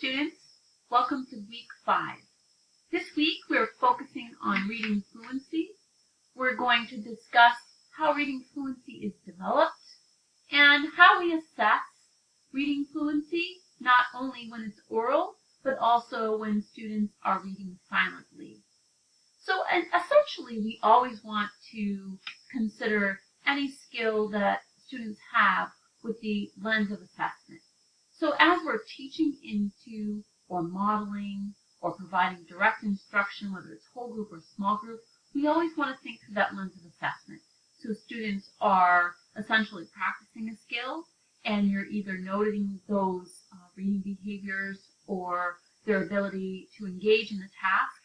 students, welcome to week 5. This week we're focusing on reading fluency. We're going to discuss how reading fluency is developed and how we assess reading fluency not only when it's oral but also when students are reading silently. So essentially we always want to consider any skill that students have with the lens of assessment. So as we're teaching into or modeling or providing direct instruction, whether it's whole group or small group, we always want to think through that lens of assessment. So students are essentially practicing a skill and you're either noting those reading behaviors or their ability to engage in the task.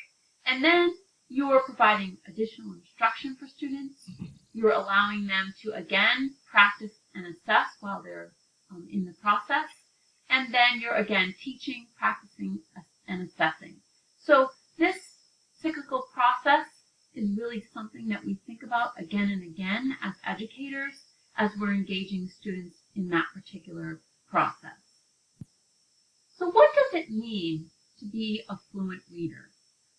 And then you're providing additional instruction for students. You're allowing them to, again, practice and assess while they're in the process. And then you're, again, teaching, practicing, and assessing. So this cyclical process is really something that we think about again and again as educators as we're engaging students in that particular process. So what does it mean to be a fluent reader?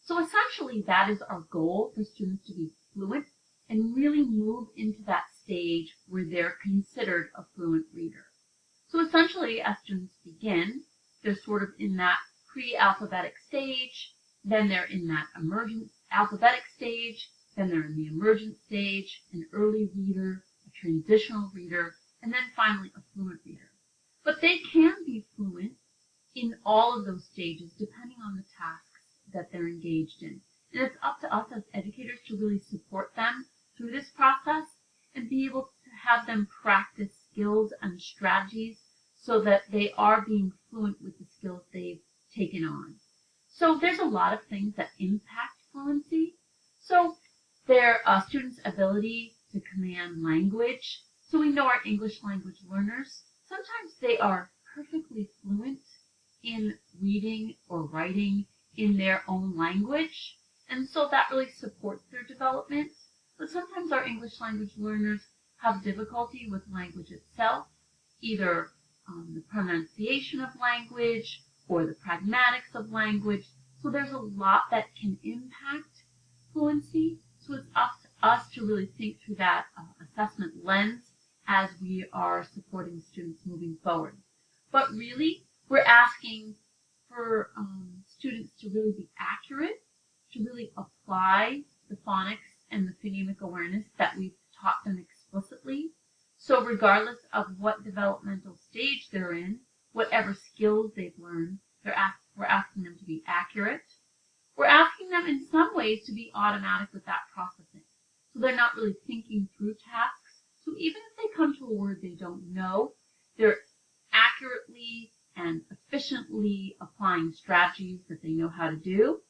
So essentially that is our goal, for students to be fluent and really move into that stage where they're considered a fluent reader. So essentially, as students begin, they're sort of in that pre-alphabetic stage, then they're in that emergent alphabetic stage, then they're in the emergent stage, an early reader, a transitional reader, and then finally a fluent reader. But they can be fluent in all of those stages depending on the tasks that they're engaged in. And it's up to us as educators to really support them through this process and be able to have them practice skills and strategies so that they are being fluent with the skills they've taken on. So there's a lot of things that impact fluency. So their students' ability to command language. So we know our English language learners, sometimes they are perfectly fluent in reading or writing in their own language. And so that really supports their development. But sometimes our English language learners have difficulty with language itself, either the pronunciation of language or the pragmatics of language. So there's a lot that can impact fluency. So it's up to us to really think through that assessment lens as we are supporting students moving forward. But really, we're asking for students to really be accurate, to really apply the phonics and the phonemic awareness that we've taught them explicitly. So regardless of what developmental stage they're in, whatever skills they've learned, we're asking them to be accurate. We're asking them in some ways to be automatic with that processing. So they're not really thinking through tasks. So even if they come to a word they don't know, they're accurately and efficiently applying strategies that they know how to do.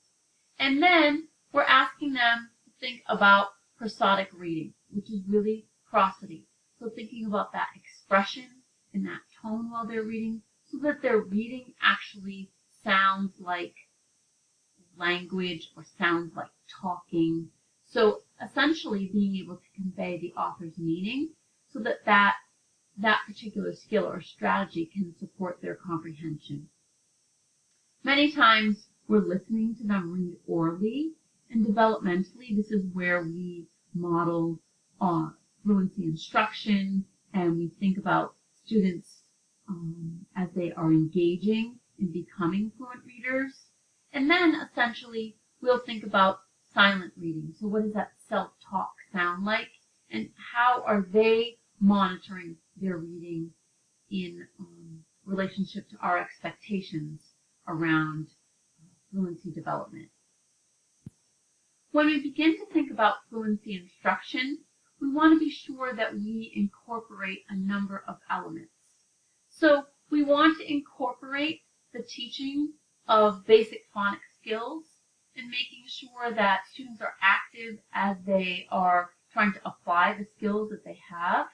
And then we're asking them to think about prosodic reading, which is really prosody. So thinking about that expression and that tone while they're reading so that their reading actually sounds like language or sounds like talking. So essentially being able to convey the author's meaning so that that particular skill or strategy can support their comprehension. Many times we're listening to them read orally, and developmentally this is where we model fluency instruction, and we think about students as they are engaging in becoming fluent readers. And then essentially we'll think about silent reading. So what does that self-talk sound like, and how are they monitoring their reading in relationship to our expectations around fluency development. When we begin to think about fluency instruction, we want to be sure that we incorporate a number of elements. So we want to incorporate the teaching of basic phonics skills and making sure that students are active as they are trying to apply the skills that they have.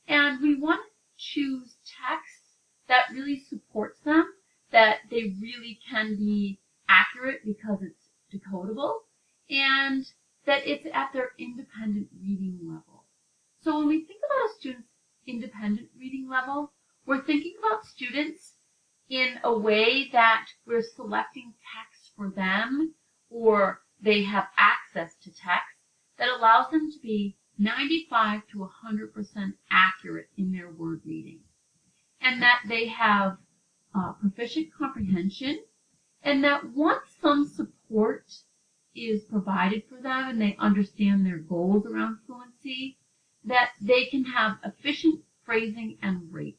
And we want to choose text that really supports them, that they really can be accurate because it's decodable, and that it's at their independent reading level. So when we think about a student's independent reading level, we're thinking about students in a way that we're selecting text for them, or they have access to text that allows them to be 95 to 100% accurate in their word reading, and that they have proficient comprehension, and that once some support is provided for them and they understand their goals around fluency, that they can have efficient phrasing and rate.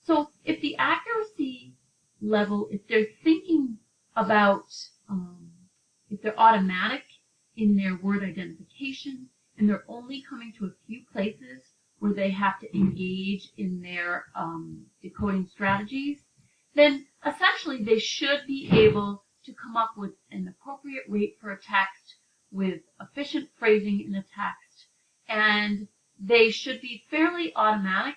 So if the accuracy level, if they're thinking about, if they're automatic in their word identification and they're only coming to a few places where they have to engage in their decoding strategies, then essentially they should be able to come up with an appropriate rate for a text with efficient phrasing in a text, and they should be fairly automatic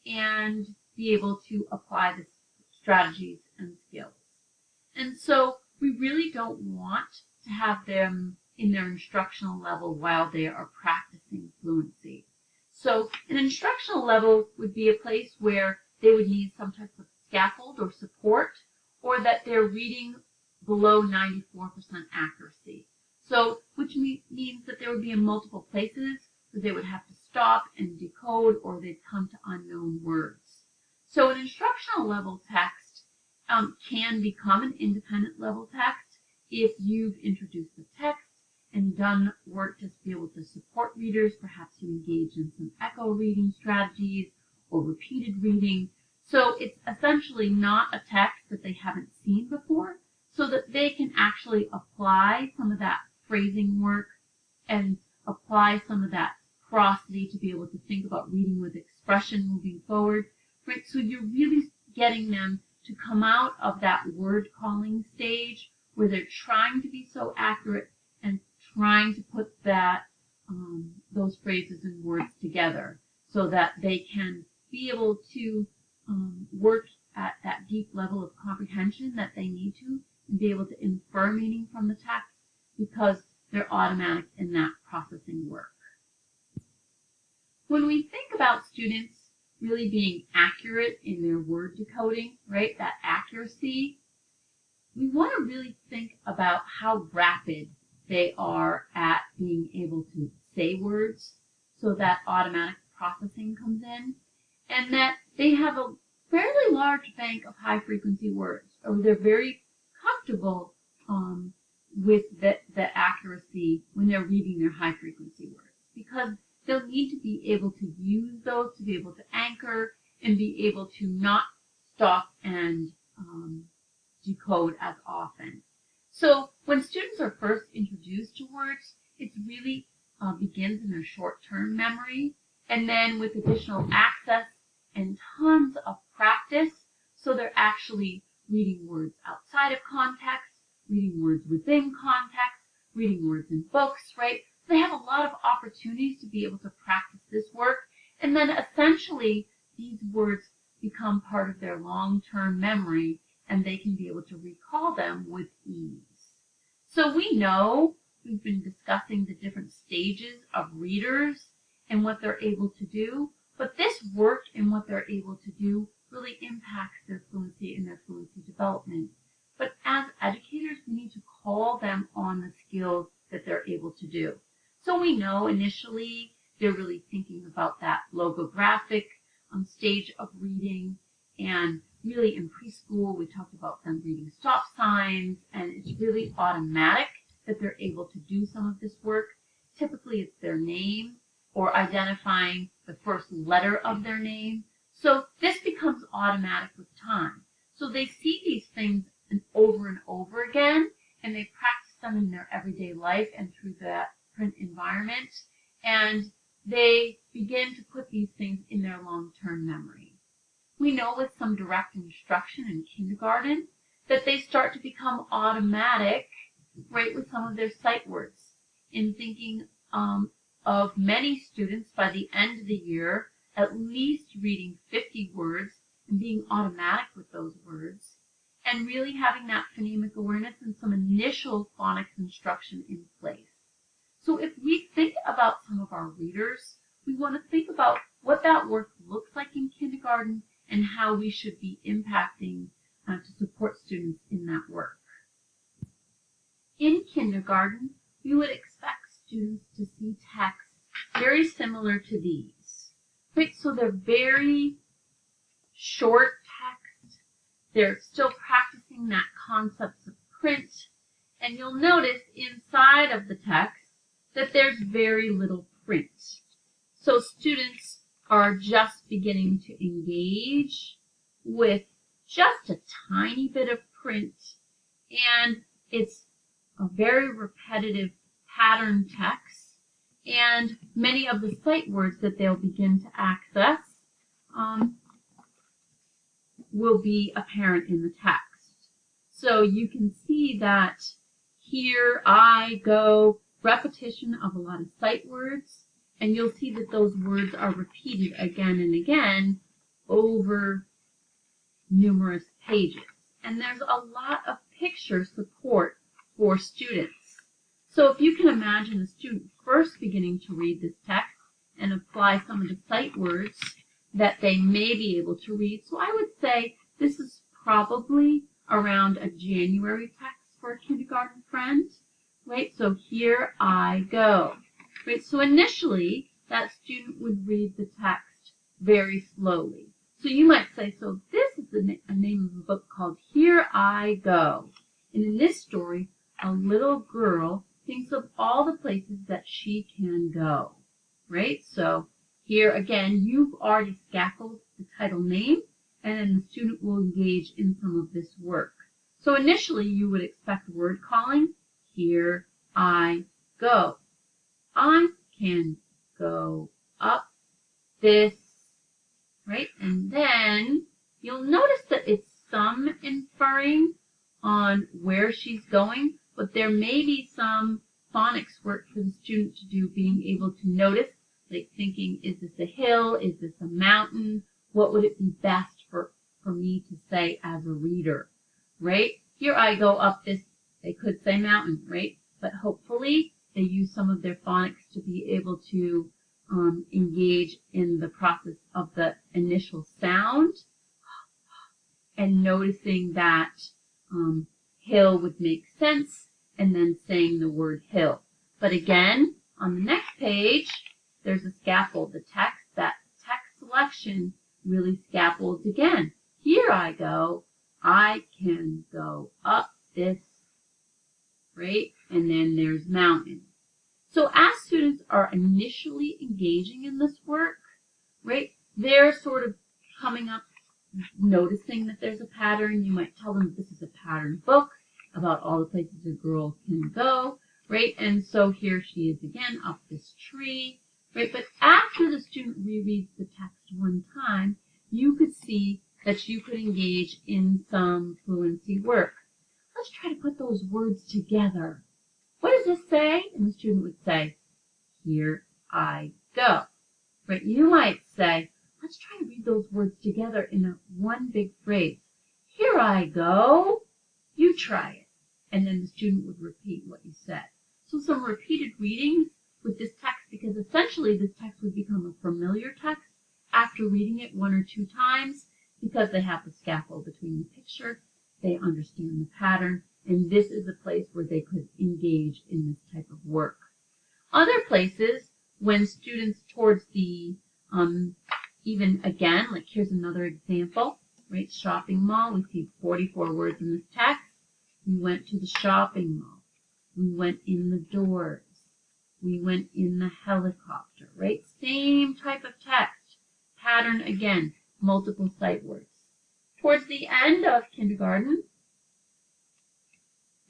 and be able to apply the strategies and skills. And so we really don't want to have them in their instructional level while they are practicing fluency. So an instructional level would be a place where they would need some type of scaffold or support, or that they're reading below 94% accuracy. So, which means that there would be in multiple places where they would have to stop and decode, or they'd come to unknown words. So an instructional level text can become an independent level text if you've introduced the text and done work to be able to support readers. Perhaps you engage in some echo reading strategies or repeated reading. So it's essentially not a text that they haven't seen before, so that they can actually apply some of that phrasing work and apply some of that prosody to be able to think about reading with expression moving forward. Right? So you're really getting them to come out of that word calling stage where they're trying to be so accurate and trying to put that those phrases and words together so that they can be able to work at that deep level of comprehension that they need to and be able to infer meaning from the text because they're automatic in that processing work. When we think about students really being accurate in their word decoding, right, that accuracy, we want to really think about how rapid they are at being able to say words so that automatic processing comes in, and that they have a fairly large bank of high-frequency words, or they're very comfortable with the accuracy when they're reading their high-frequency words, because they'll need to be able to use those to be able to anchor and be able to not stop and decode as often. So when students are first introduced to words, it really begins in their short-term memory, and then with additional access and tons of practice, so they're actually reading words outside of context, reading words within context, reading words in books, right? So they have a lot of opportunities to be able to practice this work, and then essentially these words become part of their long-term memory, and they can be able to recall them with ease. So we know, we've been discussing the different stages of readers and what they're able to do, but this work and what they're able to do really impacts their fluency and their fluency development. But as educators, we need to call them on the skills that they're able to do. So we know initially they're really thinking about that logographic stage of reading, and really in preschool we talked about them reading stop signs, and it's really automatic that they're able to do some of this work. Typically it's their name or identifying the first letter of their name. So this becomes automatic with time. So they see these things over and over again, and they practice them in their everyday life and through that print environment, and they begin to put these things in their long-term memory. We know with some direct instruction in kindergarten that they start to become automatic, right, with some of their sight words. In thinking of many students by the end of the year at least reading 50 words and being automatic with those words, and really having that phonemic awareness and some initial phonics instruction in place. So if we think about some of our readers, we want to think about what that work looks like in kindergarten and how we should be impacting students in that work. In kindergarten, we would expect students to see texts very similar to these. Right? So they're very short text. They're still practicing that concept of print. And you'll notice inside of the text that there's very little print. So students are just beginning to engage with just a tiny bit of print, and it's a very repetitive pattern text, and many of the sight words that they'll begin to access will be apparent in the text. So you can see that here, I, go, repetition of a lot of sight words, and you'll see that those words are repeated again and again over numerous pages. And there's a lot of picture support for students. So if you can imagine a student first beginning to read this text and apply some of the sight words that they may be able to read. So I would say this is probably around a January text for a kindergarten friend, right? So here I go, right? So initially, that student would read the text very slowly. So you might say, so this is the name of a book called Here I Go. And in this story, a little girl thinks of all the places that she can go, right? So here again, you've already scaffolded the title name, and then the student will engage in some of this work. So initially, you would expect word calling. Here I go. I can go up this, right? And then you'll notice that it's some inferring on where she's going, but there may be some phonics work for the student to do, being able to notice, like thinking, is this a hill? Is this a mountain? What would it be best for me to say as a reader, right? Here I go up this, they could say mountain, right? But hopefully they use some of their phonics to be able to engage in the process of the initial sound and noticing that hill would make sense, and then saying the word hill. But again, on the next page, there's a scaffold. The text, that text selection really scaffolds again. Here I go. I can go up this, right? And then there's mountain. So as students are initially engaging in this work, right, they're sort of coming up, noticing that there's a pattern. You might tell them this is a pattern book about all the places a girl can go, right? And so here she is again up this tree, right? But after the student rereads the text one time, you could see that you could engage in some fluency work. Let's try to put those words together. What does this say? And the student would say, here I go. Right? You might say, let's try to read those words together in one big phrase. Here I go. You try it. And then the student would repeat what you said. So some repeated readings with this text, because essentially this text would become a familiar text after reading it one or two times, because they have the scaffold between the picture, they understand the pattern, and this is a place where they could engage in this type of work. Other places, when students towards the, even again, like here's another example, right? Shopping mall, we see 44 words in this text. We went to the shopping mall. We went in the doors. We went in the helicopter, right? Same type of text. Pattern again, multiple sight words. Towards the end of kindergarten,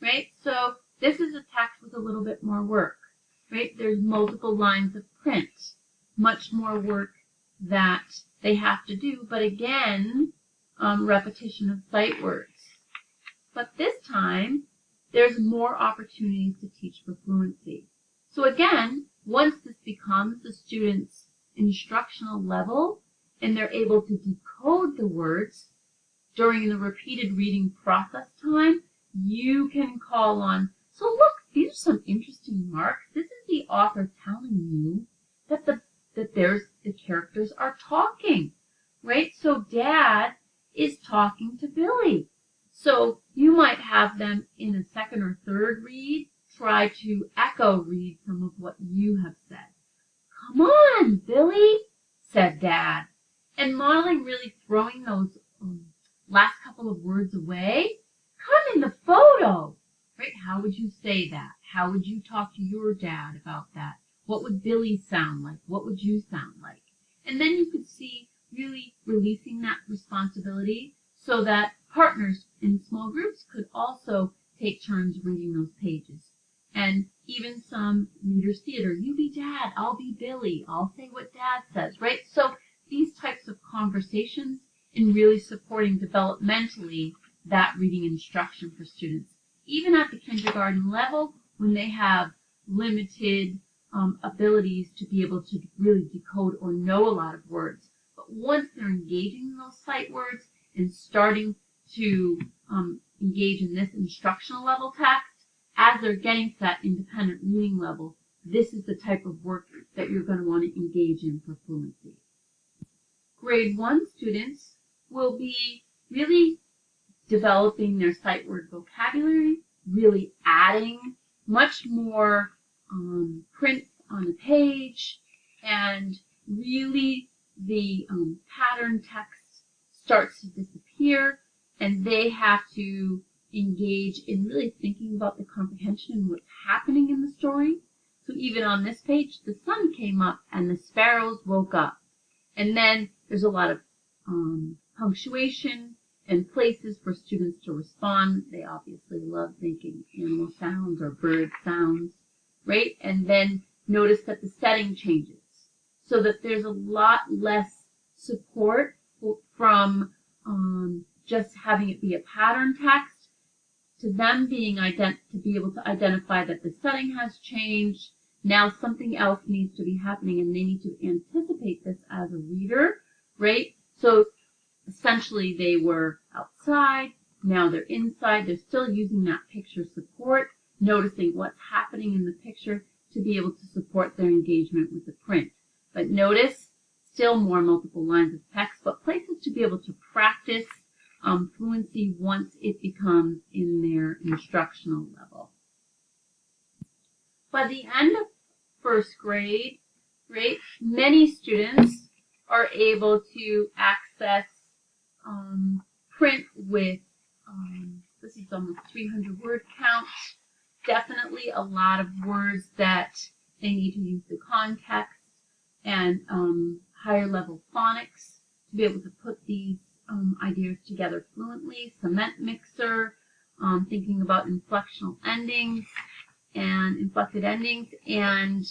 right? So this is a text with a little bit more work, right? There's multiple lines of print, much more work that they have to do, but again, repetition of sight words. But this time, there's more opportunities to teach for fluency. So again, once this becomes the student's instructional level, and they're able to decode the words during the repeated reading process time, you can call on, so look, these are some interesting marks. This is the author telling you that the characters are talking, right? So Dad is talking to Billy. So you might have them in a second or third read try to echo read some of what you have said. "Come on, Billy," said Dad. And modeling really throwing those last couple of words away. "Come in the photo." Right? How would you say that? How would you talk to your dad about that? What would Billy sound like? What would you sound like? And then you could see really releasing that responsibility so that partners in small groups could also take turns reading those pages. And even some readers theater. You be Dad, I'll be Billy, I'll say what Dad says, right? So these types of conversations in really supporting developmentally that reading instruction for students. Even at the kindergarten level, when they have limited abilities to be able to really decode or know a lot of words. But once they're engaging in those sight words and starting to engage in this instructional level text, as they're getting to that independent reading level, this is the type of work that you're going to want to engage in for fluency. Grade 1 students will be really developing their sight word vocabulary, really adding much more print on the page, and really the pattern text starts to disappear, and they have to engage in really thinking about the comprehension and what's happening in the story. So even on this page, the sun came up and the sparrows woke up. And then there's a lot of punctuation and places for students to respond. They obviously love making animal sounds or bird sounds, right? And then notice that the setting changes so that there's a lot less support from just having it be a pattern text to them being to be able to identify that the setting has changed. Now something else needs to be happening, and they need to anticipate this as a reader, right? So essentially they were outside, now they're inside, they're still using that picture support, noticing what's happening in the picture to be able to support their engagement with the print. But notice, still more multiple lines of text, but places to be able to practice fluency once it becomes in their instructional level. By the end of first grade, right, many students are able to access print with, this is almost 300 word count, definitely a lot of words that they need to use the context and higher level phonics to be able to put these ideas together fluently. Cement mixer, thinking about inflectional endings and inflected endings, and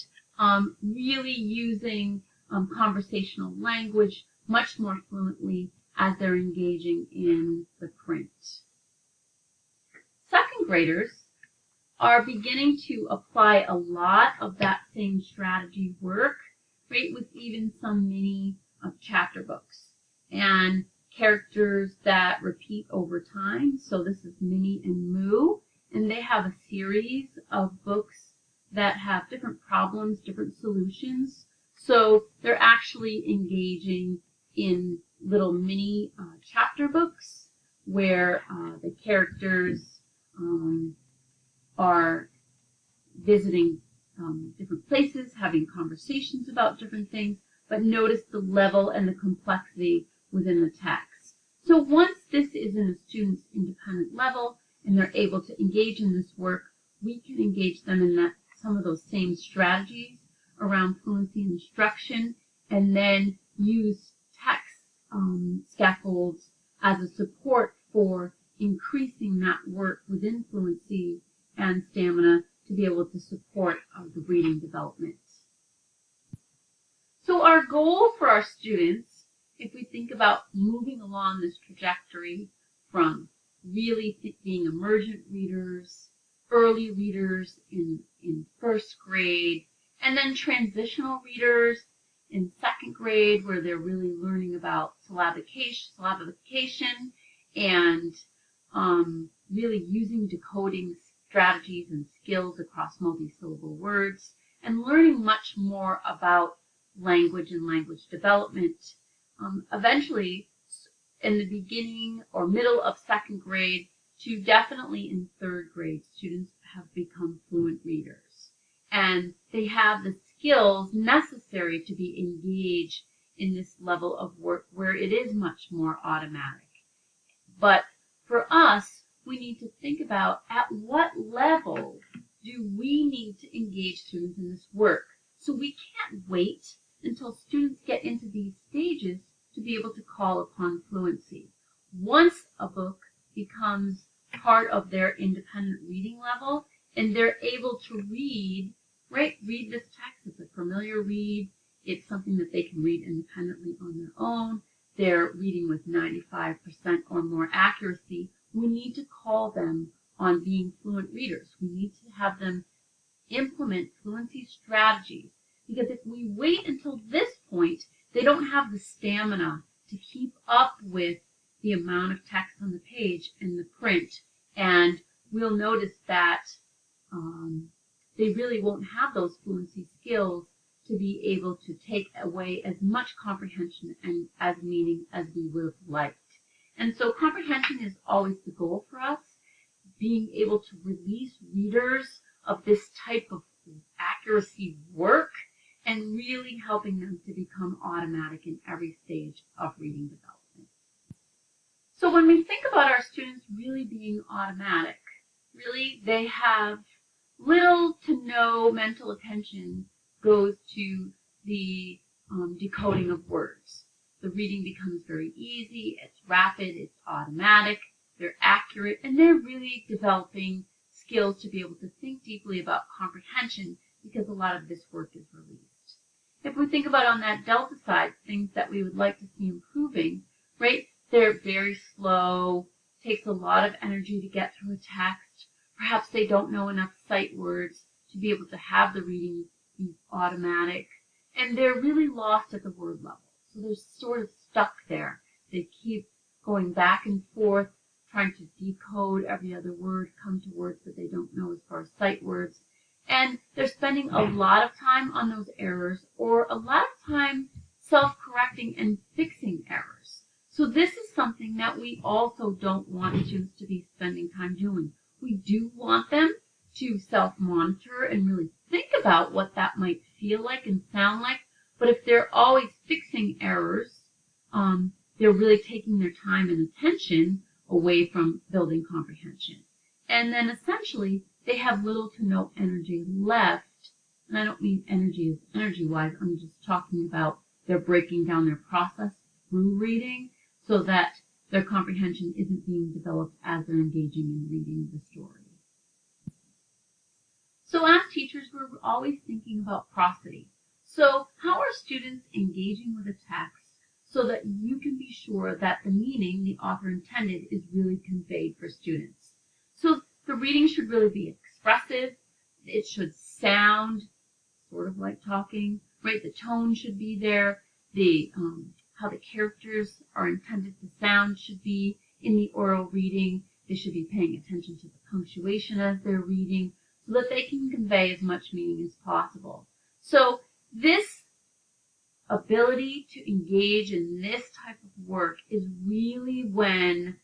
really using conversational language much more fluently as they're engaging in the print. Second graders are beginning to apply a lot of that same strategy work, right, with even some mini chapter books and characters that repeat over time. So this is Minnie and Moo, and they have a series of books that have different problems, different solutions. So they're actually engaging in little mini chapter books where the characters are visiting different places, having conversations about different things, but notice the level and the complexity within the text. So once this is in a student's independent level and they're able to engage in this work, we can engage them in some of those same strategies around fluency instruction, and then use text scaffolds as a support for increasing that work within fluency and stamina to be able to support the reading development. So our goal for our students, if we think about moving along this trajectory from really being emergent readers, early readers in first grade, and then transitional readers in second grade where they're really learning about syllabification and really using decoding strategies and skills across multi-syllable words, and learning much more about language and language development. Eventually, in the beginning or middle of second grade, to definitely in third grade, students have become fluent readers. And they have the skills necessary to be engaged in this level of work where it is much more automatic. But for us, we need to think about at what level do we need to engage students in this work. So we can't wait until students get into these stages to be able to call upon fluency. Once a book becomes part of their independent reading level and they're able to read this text, it's a familiar read, it's something that they can read independently on their own, they're reading with 95% or more accuracy, we need to call them on being fluent readers. We need to have them implement fluency strategies, because if we wait until this point, they don't have the stamina to keep up with the amount of text on the page and the print, and we'll notice that they really won't have those fluency skills to be able to take away as much comprehension and as meaning as we would have liked. And so comprehension is always the goal for us, being able to release readers of this type of accuracy work and really helping them to become automatic in every stage of reading development. So when we think about our students really being automatic, really they have little to no mental attention goes to the decoding of words. The reading becomes very easy, it's rapid, it's automatic, they're accurate, and they're really developing skills to be able to think deeply about comprehension because a lot of this work is released. If we think about on that delta side, things that we would like to see improving, right? They're very slow, takes a lot of energy to get through a text. Perhaps they don't know enough sight words to be able to have the reading be automatic, and they're really lost at the word level. So they're sort of stuck there. They keep going back and forth, trying to decode every other word, come to words that they don't know as far as sight words. And they're spending a lot of time on those errors, or a lot of time self-correcting and fixing errors. So this is something that we also don't want students to be spending time doing. We do want them to self-monitor and really think about what that might feel like and sound like. But if they're always fixing errors, they're really taking their time and attention away from building comprehension. And then essentially, they have little to no energy left. And I don't mean energy as energy-wise. I'm just talking about they're breaking down their process through reading so that their comprehension isn't being developed as they're engaging in reading the story. So as teachers, we're always thinking about prosody. So how are students engaging with a text so that you can be sure that the meaning the author intended is really conveyed for students? So the reading should really be expressive. It should sound sort of like talking, right? The tone should be there. How the characters are intended to sound should be in the oral reading. They should be paying attention to the punctuation as they're reading so that they can convey as much meaning as possible. So this ability to engage in this type of work is really when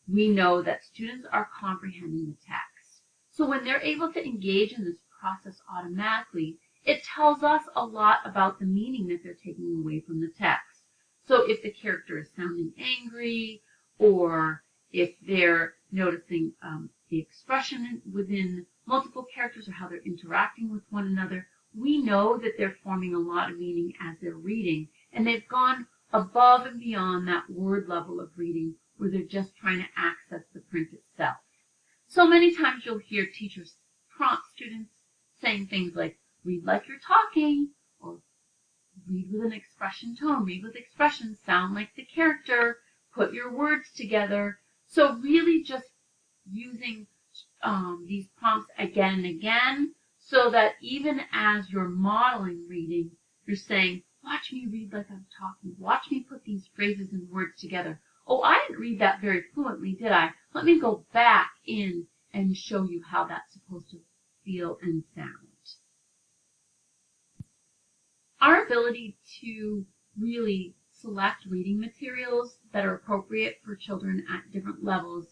we know that students are comprehending the text. So when they're able to engage in this process automatically, it tells us a lot about the meaning that they're taking away from the text. So if the character is sounding angry, or if they're noticing the expression within multiple characters or how they're interacting with one another, we know that they're forming a lot of meaning as they're reading, and they've gone above and beyond that word level of reading where they're just trying to access the print itself. So many times you'll hear teachers prompt students saying things like, read like you're talking, or read with an expression tone, read with expression, sound like the character, put your words together. So really just using these prompts again and again so that even as you're modeling reading, you're saying, watch me read like I'm talking. Watch me put these phrases and words together. Oh, I didn't read that very fluently, did I? Let me go back in and show you how that's supposed to feel and sound. Our ability to really select reading materials that are appropriate for children at different levels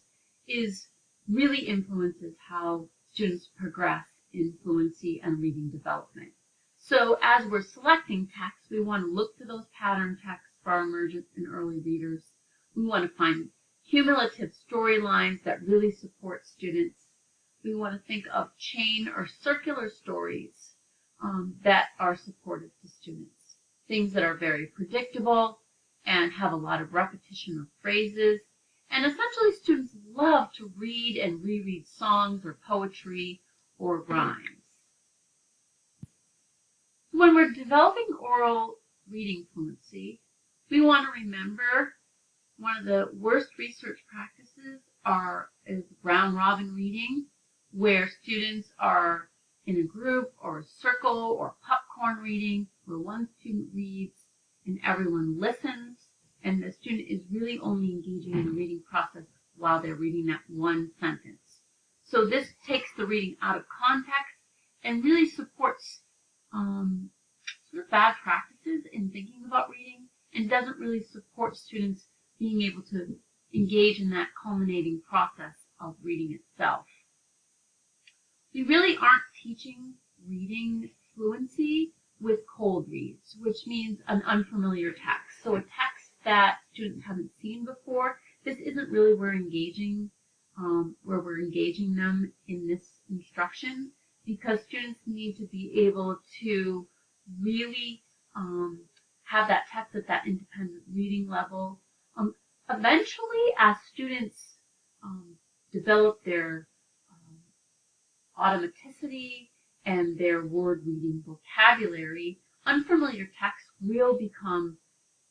is really influences how students progress in fluency and reading development. So as we're selecting texts, we want to look for those pattern texts for our emergent and early readers. We want to find cumulative storylines that really support students. We want to think of chain or circular stories that are supportive to students. Things that are very predictable and have a lot of repetition of phrases. And essentially students love to read and reread songs or poetry or rhymes. When we're developing oral reading fluency, we want to remember one of the worst research practices is round robin reading, where students are in a group or a circle or popcorn reading, where one student reads and everyone listens, and the student is really only engaging in the reading process while they're reading that one sentence. So this takes the reading out of context and really supports sort of bad practices in thinking about reading, and doesn't really support students being able to engage in that culminating process of reading itself. We really aren't teaching reading fluency with cold reads, which means an unfamiliar text. So a text that students haven't seen before, this isn't really where we're engaging them in this instruction, because students need to be able to really have that text at that independent reading level. Eventually, as students develop their automaticity and their word reading vocabulary, unfamiliar texts will become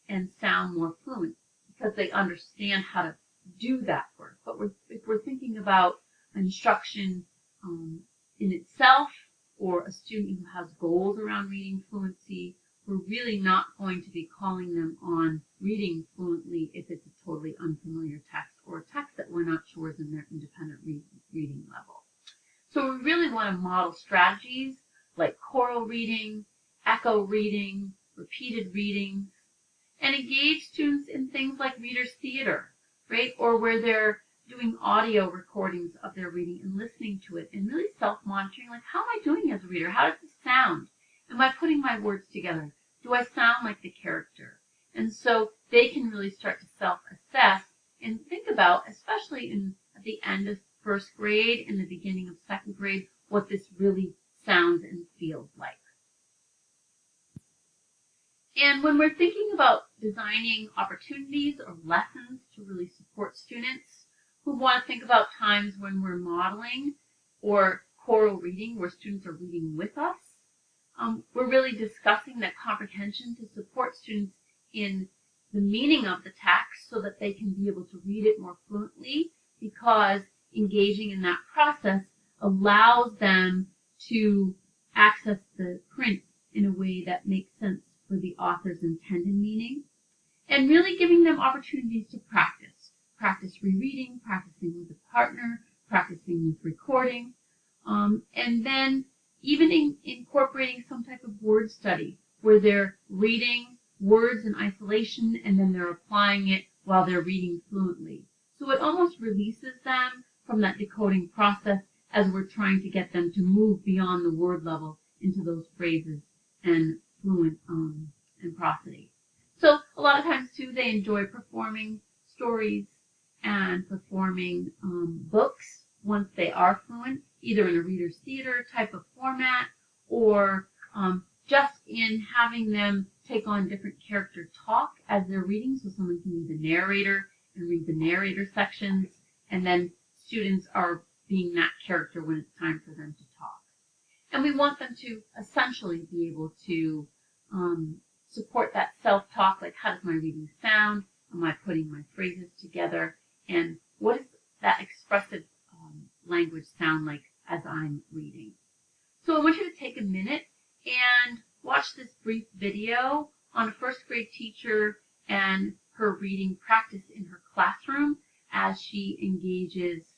and sound more fluent because they understand how to do that work. But if we're thinking about instruction in itself, or a student who has goals around reading fluency, we're really not going to be calling them on reading fluently if it's a totally unfamiliar text or a text that we're not sure is in their independent reading level. So we really want to model strategies like choral reading, echo reading, repeated readings, and engage students in things like reader's theater, right? Or where they're doing audio recordings of their reading and listening to it and really self-monitoring, like, how am I doing as a reader? How does this sound? Am I putting my words together? Do I sound like the character? And so they can really start to self-assess and think about, especially at the end of first grade and the beginning of second grade, what this really sounds and feels like. And when we're thinking about designing opportunities or lessons to really support students, we want to think about times when we're modeling or choral reading, where students are reading with us. We're really discussing that comprehension to support students in the meaning of the text so that they can be able to read it more fluently, because engaging in that process allows them to access the print in a way that makes sense for the author's intended meaning, and really giving them opportunities to practice. Practice rereading, practicing with a partner, practicing with recording, and then even incorporating some type of word study where they're reading words in isolation and then they're applying it while they're reading fluently. So it almost releases them from that decoding process as we're trying to get them to move beyond the word level into those phrases and fluent and prosody. So a lot of times too, they enjoy performing stories and performing books once they are fluent, either in a reader's theater type of format, or just in having them take on different character talk as they're reading, so someone can be the narrator and read the narrator sections, and then students are being that character when it's time for them to talk. And we want them to essentially be able to support that self-talk, like, how does my reading sound? Am I putting my phrases together? And what does that expressive language sound like as I'm reading? So I want you to take a minute and watch this brief video on a first grade teacher and her reading practice in her classroom as she engages